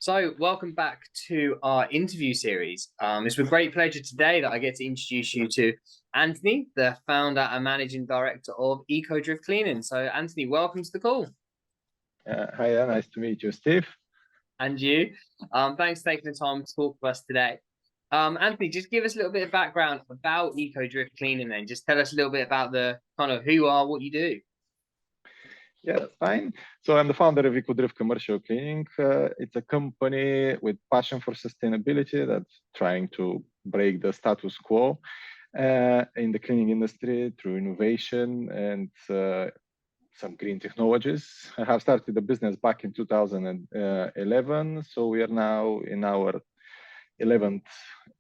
So, welcome back to our interview series. It's with great pleasure today that I get to introduce you to Antoni, the founder and managing director of EcoDrift Cleaning. So, Antoni, welcome to the call. Hi, nice to meet you, Steve. And you. Thanks for taking the time to talk to us today. Antoni, just give us a little bit of background about EcoDrift Cleaning then. Just tell us a little bit about the kind of who you are, what you do. Yeah, that's fine. So I'm the founder of EcoDrift Commercial Cleaning. It's a company with passion for sustainability that's trying to break the status quo in the cleaning industry through innovation and some green technologies. I have started the business back in 2011, so we are now in our 11th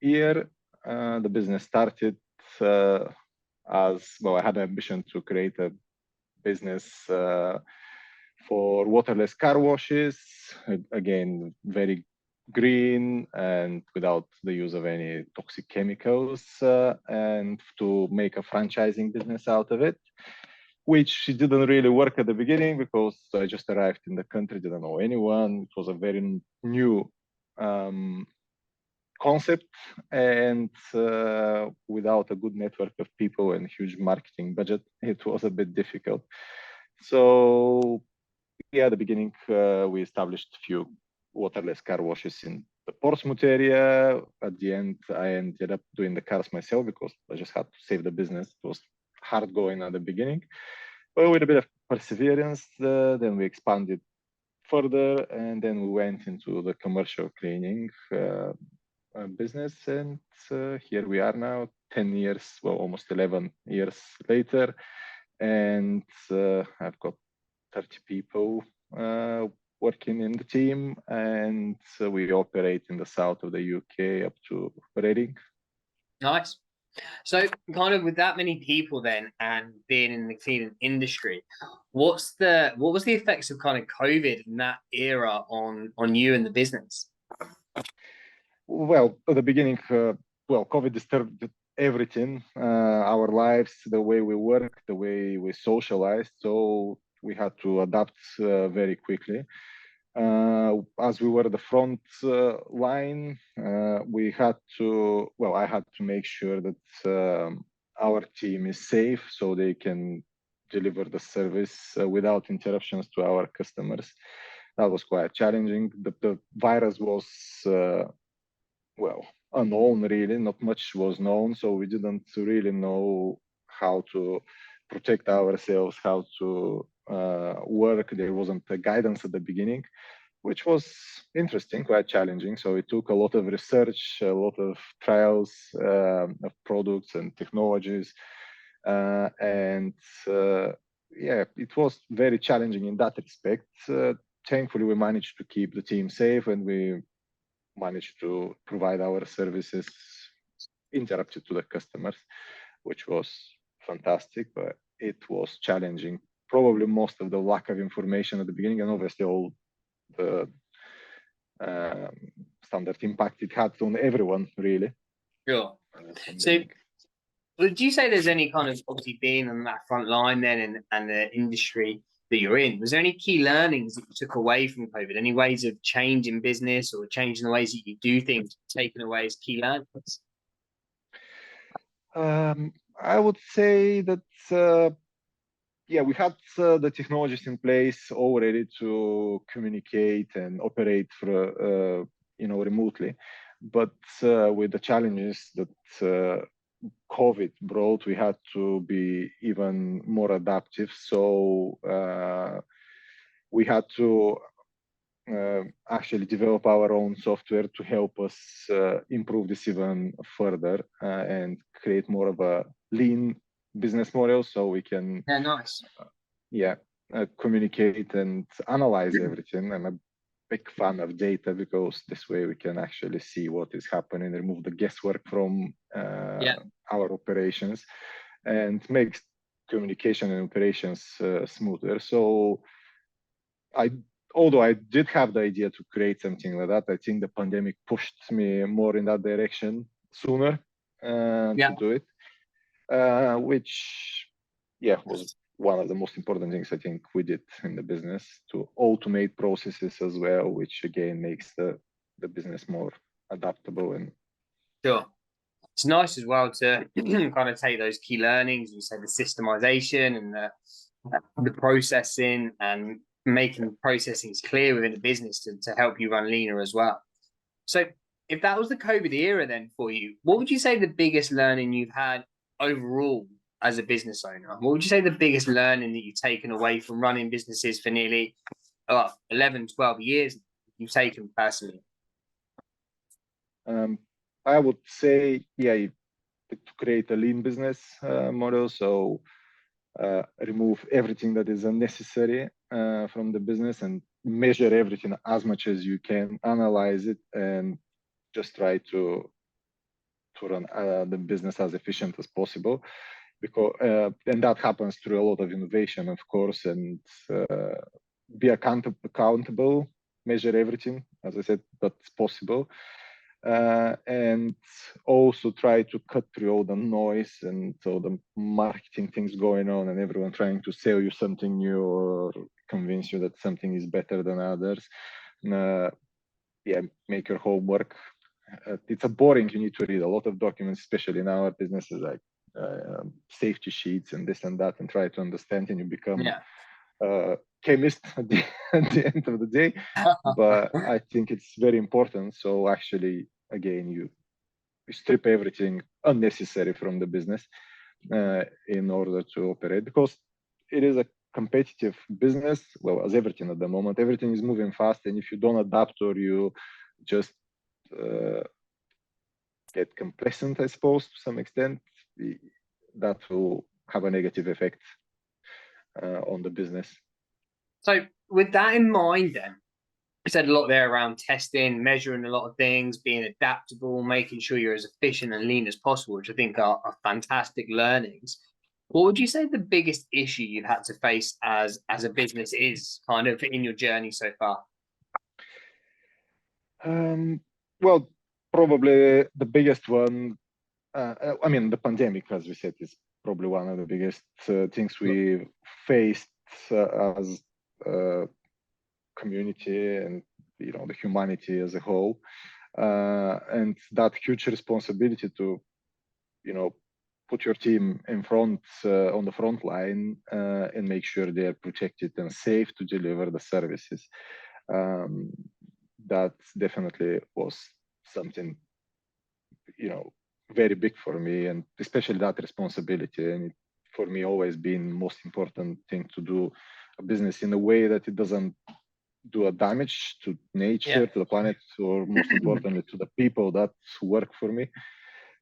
year. The business started as well. I had an ambition to create a business for waterless car washes, again very green and without the use of any toxic chemicals, and to make a franchising business out of it, which didn't really work at the beginning because I just arrived in the country, didn't know anyone. It was a very new concept, and without a good network of people and huge marketing budget, it was a bit difficult. So yeah, at the beginning, we established a few waterless car washes in the Portsmouth area. At the end, I ended up doing the cars myself because I just had to save the business. It was hard going at the beginning, but with a bit of perseverance, then we expanded further, and then we went into the commercial cleaning business, and here we are now, 10 years, well, almost 11 years later, and I've got 30 people working in the team, and we operate in the south of the UK up to Reading. Nice. So, kind of with that many people then, and being in the cleaning industry, what was the effects of kind of COVID in that era on you and the business? Well, at the beginning, COVID disturbed everything, our lives, the way we work, the way we socialize. So we had to adapt very quickly. As we were the front line, I had to make sure that our team is safe so they can deliver the service without interruptions to our customers. That was quite challenging. The virus was unknown, really. Not much was known, so we didn't really know how to protect ourselves, how to work. There wasn't a guidance at the beginning, which was interesting, quite challenging. So it took a lot of research, a lot of trials of products and technologies, and it was very challenging in that respect. Thankfully, we managed to keep the team safe, and we managed to provide our services interrupted to the customers, which was fantastic, but it was challenging. Probably most of the lack of information at the beginning, and obviously all the standard impact it had on everyone, really. Sure. So, would you say there's any kind of, obviously being on that front line then and the industry that you're in, was there any key learnings that you took away from COVID? Any ways of changing business or changing the ways that you do things, taken away as key learnings? I would say that, we had the technologies in place already to communicate and operate remotely. But with the challenges that COVID brought, we had to be even more adaptive. So we had to actually develop our own software to help us improve this even further and create more of a lean business model, so we can communicate and analyze everything. I'm a big fan of data because this way we can actually see what is happening, remove the guesswork from our operations, and make communication and operations smoother. So although I did have the idea to create something like that, I think the pandemic pushed me more in that direction sooner to do it, which was one of the most important things I think we did in the business, to automate processes as well, which again makes the business more adaptable. And Sure. It's nice as well to kind of take those key learnings, you say the systemization and the processing and making processings clear within the business to help you run leaner as well. So if that was the COVID era then for you, what would you say the biggest learning you've had overall as a business owner? What would you say the biggest learning that you've taken away from running businesses for nearly 11, 12 years you've taken personally? I would say, to create a lean business model. So remove everything that is unnecessary from the business and measure everything as much as you can, analyze it, and just try to run the business as efficient as possible. Because and that happens through a lot of innovation, of course, and be accountable, measure everything, as I said, that's possible. And also try to cut through all the noise and all the marketing things going on and everyone trying to sell you something new or convince you that something is better than others. Make your homework. It's a boring, you need to read a lot of documents, especially in our businesses, like safety sheets and this and that, and try to understand, and you become chemist at the end of the day. But I think it's very important. So actually, again, you strip everything unnecessary from the business in order to operate, because it is a competitive business. Well, as everything at the moment, everything is moving fast, and if you don't adapt or you just get complacent, I suppose, to some extent, that will have a negative effect on the business. So with that in mind, then, you said a lot there around testing, measuring a lot of things, being adaptable, making sure you're as efficient and lean as possible, which I think are fantastic learnings. What would you say the biggest issue you've had to face as a business is kind of in your journey so far? Well, probably the biggest one, I mean, the pandemic, as we said, is probably one of the biggest things we faced as a community and, the humanity as a whole. And that huge responsibility to, put your team in front, on the front line, and make sure they are protected and safe to deliver the services. That definitely was something, very big for me, and especially that responsibility. And for me, always been most important thing to do a business in a way that it doesn't do a damage to nature, to the planet, or most importantly, to the people that work for me.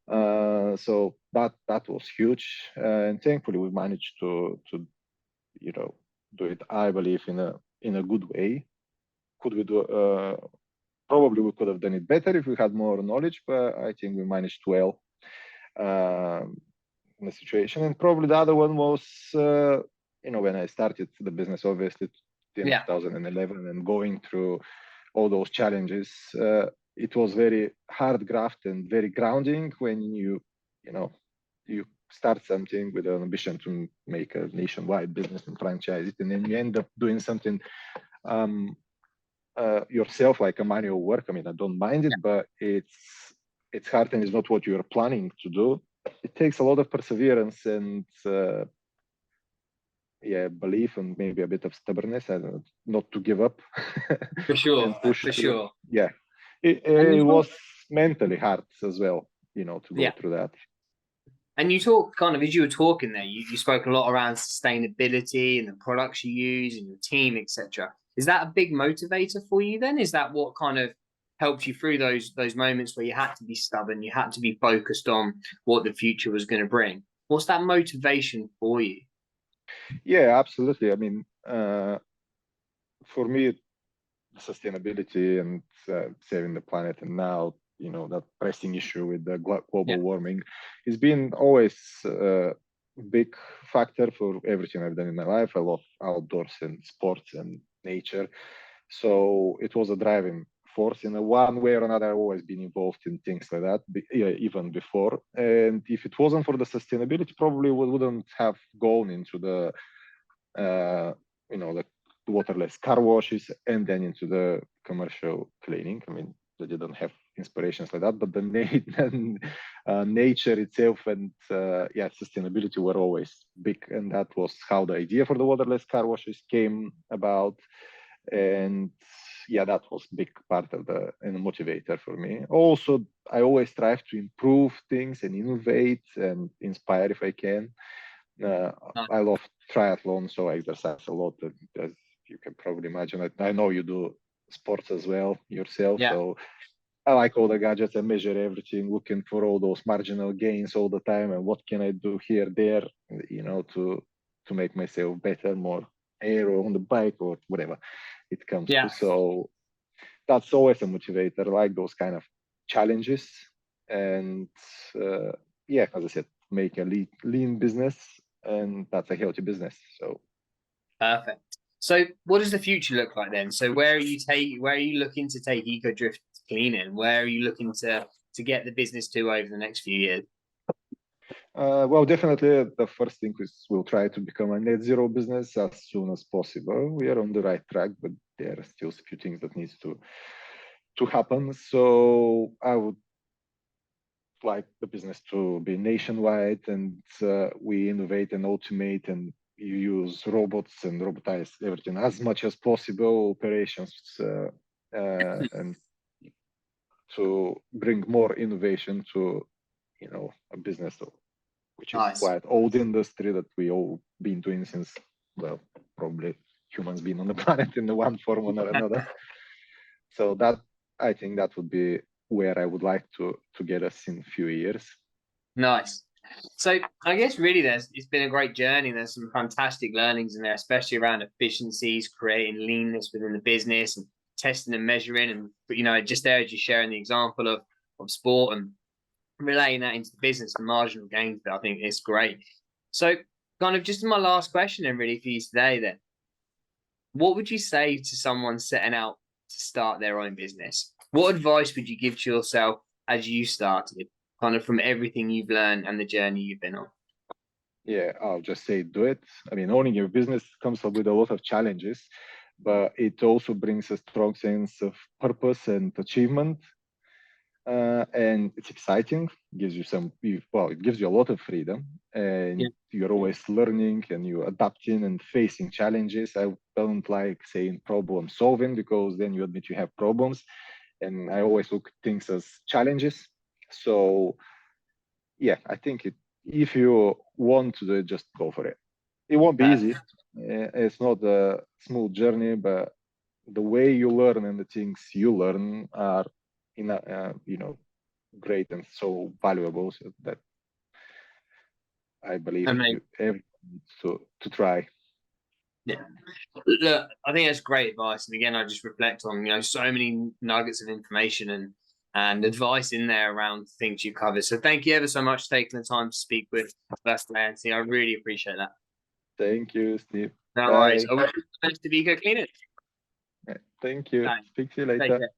So that was huge, and thankfully we managed to do it, I believe, in a good way. Could we do? Probably we could have done it better if we had more knowledge, but I think we managed well in the situation. And probably the other one was, when I started the business, obviously, in 2011, and going through all those challenges, it was very hard graft and very grounding when you start something with an ambition to make a nationwide business and franchise it, and then you end up doing something yourself, like a manual work. I mean, I don't mind it, but it's hard and it's not what you're planning to do. It takes a lot of perseverance and belief and maybe a bit of stubbornness, and not to give up. For sure, and push for through. sure. Yeah, it was mentally hard as well, to go through that. And you talked kind of, as you were talking there, you spoke a lot around sustainability and the products you use and your team, etc. Is that a big motivator for you then? Is that what kind of helped you through those moments where you had to be stubborn, you had to be focused on what the future was going to bring? What's that motivation for you? Yeah, absolutely. I mean, for me, sustainability and saving the planet, and now, that pressing issue with the global warming, has been always a big factor for everything I've done in my life. I love outdoors and sports and nature. So it was a driving force in one way or another. I've always been involved in things like that, even before. And if it wasn't for the sustainability, probably we wouldn't have gone into the the waterless car washes, and then into the commercial cleaning. I mean, I didn't have inspirations like that, but the nature itself and sustainability were always big, and that was how the idea for the waterless car washes came about. And that was big part of the motivator for me. Also, I always strive to improve things and innovate and inspire if I can. I love triathlon, so I exercise a lot, as you can probably imagine. I know you do sports as well yourself, so I like all the gadgets. I measure everything, looking for all those marginal gains all the time, and what can I do here, there, to make myself better, more aero on the bike or whatever it comes to. So that's always a motivator. I like those kind of challenges, and as I said, make a lean business, and that's a healthy business. So perfect. So what does the future look like then? So where are you looking to take EcoDrift cleaning? Where are you looking to get the business to over the next few years? Well, definitely the first thing is we'll try to become a net zero business as soon as possible. We are on the right track, but there are still a few things that needs to happen. So I would like the business to be nationwide, and we innovate and automate and use robots and robotize everything as much as possible, operations, and to bring more innovation to a business which is quite old industry that we all been doing since, well, probably humans been on the planet in one form or another. So that, I think that would be where I would like to get us in a few years. Nice. So I guess really it's been a great journey. There's some fantastic learnings in there, especially around efficiencies, creating leanness within the business, and testing and measuring, and just there as you're sharing the example of sport and relating that into the business and marginal gains. But I think it's great. So kind of just my last question then really for you today then, what would you say to someone setting out to start their own business? What advice would you give to yourself as you started, kind of from everything you've learned and the journey you've been on? Yeah, I'll just say do it. I mean, owning your business comes up with a lot of challenges, but it also brings a strong sense of purpose and achievement. And it's exciting, gives you it gives you a lot of freedom, and you're always learning and you're adapting and facing challenges. I don't like saying problem solving, because then you admit you have problems, and I always look at things as challenges. So I think if you want to do it, just go for it. It won't be easy. It's not a smooth journey, but the way you learn and the things you learn are great and so valuable, so that I believe everyone needs to try. Yeah, look, I think that's great advice. And again, I just reflect on so many nuggets of information and advice in there around things you cover. So thank you ever so much for taking the time to speak with us today, Antoni. I really appreciate that. Thank you, Steve. No worries. I wish you the best of Eco Cleaners. Thank you. Speak to you later.